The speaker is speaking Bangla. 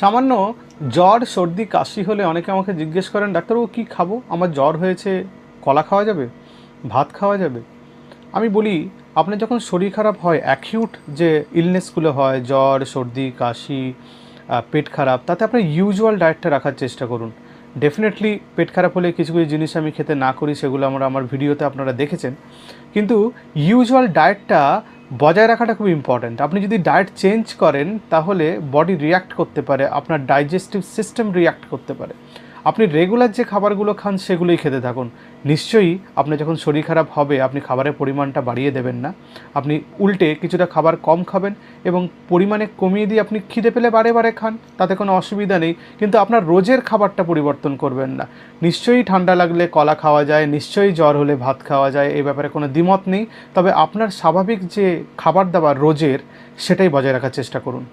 সামান্য জ্বর সর্দি কাশি হলে অনেকে আমাকে জিজ্ঞেস করেন, ডাক্তারবাবু কী খাবো, আমার জ্বর হয়েছে, কলা খাওয়া যাবে, ভাত খাওয়া যাবে? আমি বলি, আপনার যখন শরীর খারাপ হয়, অ্যাকিউট যে ইলনেসগুলো হয়, জ্বর সর্দি কাশি, পেট খারাপ, তাতে আপনার ইউজুয়াল ডায়েটটা রাখার চেষ্টা করুন। ডেফিনেটলি পেট খারাপ হলে কিছু কিছু জিনিস আমি খেতে না করি, সেগুলো আমার ভিডিওতে আপনারা দেখেছেন। কিন্তু ইউজুয়াল ডায়েটটা বজায় রাখাটা খুব ইম্পর্ট্যান্ট। আপনি যদি ডায়েট চেঞ্জ করেন তাহলে বডি রিয়্যাক্ট করতে পারে, আপনার ডাইজেস্টিভ সিস্টেম রিয়্যাক্ট করতে পারে। আপনি রেগুলার যে খাবারগুলো খান সেগুলোই খেতে থাকুন। নিশ্চয়ই আপনার যখন শরীর খারাপ হবে আপনি খাবারের পরিমাণটা বাড়িয়ে দেবেন না, আপনি উল্টে কিছুটা খাবার কম খাবেন এবং পরিমাণে কমিয়ে দিয়ে আপনি খিদে পেলে বারে বারে খান, তাতে কোনো অসুবিধা নেই। কিন্তু আপনার রোজের খাবারটা পরিবর্তন করবেন না। নিশ্চয়ই ঠান্ডা লাগলে কলা খাওয়া যায়, নিশ্চয়ই জ্বর হলে ভাত খাওয়া যায়, এই ব্যাপারে কোনো দ্বিমত নেই। তবে আপনার স্বাভাবিক যে খাবার দাবার রোজের, সেটাই বজায় রাখার চেষ্টা করুন।